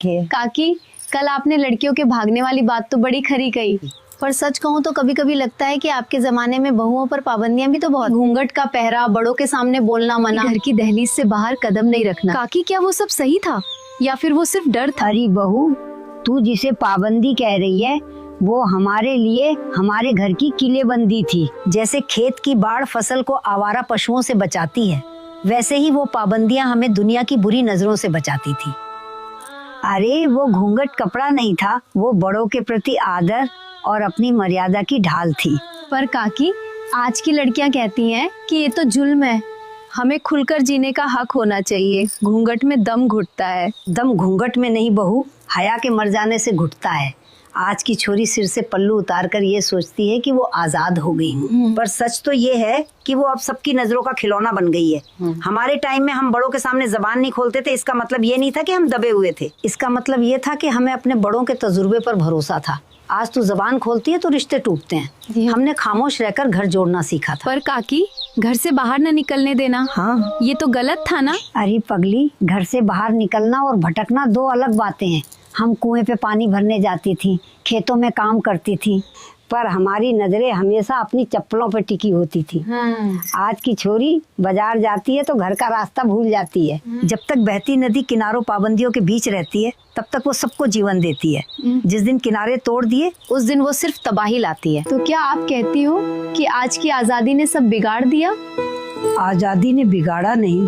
काकी, कल आपने लड़कियों के भागने वाली बात तो बड़ी खरी कही, पर सच कहूँ तो कभी कभी लगता है कि आपके जमाने में बहुओं पर पाबंदियां भी तो बहुत। घूंघट का पहरा, बड़ों के सामने बोलना मना, घर की दहलीज से बाहर कदम नहीं रखना। काकी, क्या वो सब सही था या फिर वो सिर्फ डर था? अरे बहू, तू जिसे पाबंदी कह रही है वो हमारे लिए हमारे घर की किलेबंदी थी। जैसे खेत की बाढ़ फसल को आवारा पशुओं से बचाती है, वैसे ही वो पाबंदियां हमें दुनिया की बुरी नजरों से बचाती थी। अरे वो घूंघट कपड़ा नहीं था, वो बड़ों के प्रति आदर और अपनी मर्यादा की ढाल थी। पर काकी, आज की लड़कियां कहती हैं कि ये तो जुल्म है, हमें खुलकर जीने का हक होना चाहिए। घूंघट में दम घुटता है। दम घूंघट में नहीं बहू, हया के मर जाने से घुटता है। आज की छोरी सिर से पल्लू उतार कर ये सोचती है कि वो आजाद हो गई हूँ, पर सच तो ये है कि वो अब सबकी नजरों का खिलौना बन गई है। हमारे टाइम में हम बड़ों के सामने जबान नहीं खोलते थे, इसका मतलब ये नहीं था कि हम दबे हुए थे, इसका मतलब ये था कि हमें अपने बड़ों के तजुर्बे पर भरोसा था। आज तू जबान खोलती है तो रिश्ते टूटते हैं। हमने खामोश रहकर घर जोड़ना सीखा था। पर काकी, घर से बाहर न निकलने देना, हाँ, ये तो गलत था ना? अरे पगली, घर से बाहर निकलना और भटकना दो अलग बातें हैं। हम कुएं पे पानी भरने जाती थी, खेतों में काम करती थी, पर हमारी नजरें हमेशा अपनी चप्पलों पर टिकी होती थी। आज की छोरी बाजार जाती है तो घर का रास्ता भूल जाती है। जब तक बहती नदी किनारों पाबंदियों के बीच रहती है तब तक वो सबको जीवन देती है। जिस दिन किनारे तोड़ दिए उस दिन वो सिर्फ तबाही लाती है। तो क्या आप कहती हो कि आज की आजादी ने सब बिगाड़ दिया? आजादी ने बिगाड़ा नहीं,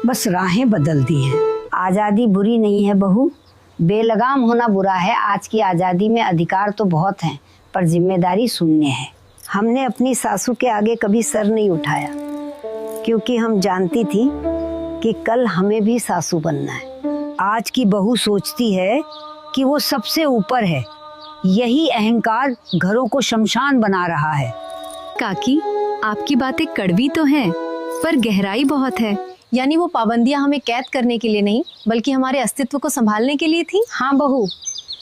बस राहें बदल दी हैं। आजादी बुरी नहीं है बहू, बेलगाम होना बुरा है। आज की आजादी में अधिकार तो बहुत हैं, पर जिम्मेदारी शून्य है। हमने अपनी सासू के आगे कभी सर नहीं उठाया, क्योंकि हम जानती थी कि कल हमें भी सासू बनना है। आज की बहू सोचती है कि वो सबसे ऊपर है। यही अहंकार घरों को शमशान बना रहा है। काकी, आपकी बातें कड़वी तो हैं, पर गहराई बहुत है। यानी वो पाबंदियां हमें कैद करने के लिए नहीं, बल्कि हमारे अस्तित्व को संभालने के लिए थी। हाँ बहू,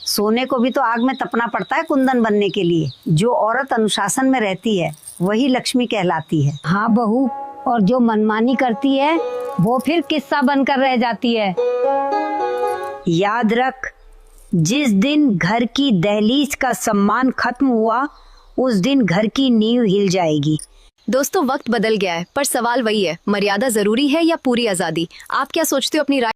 सोने को भी तो आग में तपना पड़ता है कुंदन बनने के लिए। जो औरत अनुशासन में रहती है वही लक्ष्मी कहलाती है। हाँ बहू, और जो मनमानी करती है वो फिर किस्सा बनकर रह जाती है। याद रख, जिस दिन घर की दहलीज का सम्मान खत्म हुआ उस दिन घर की नींव हिल जाएगी। दोस्तों, वक्त बदल गया है, पर सवाल वही है, मर्यादा जरूरी है या पूरी आजादी? आप क्या सोचते हो? अपनी राय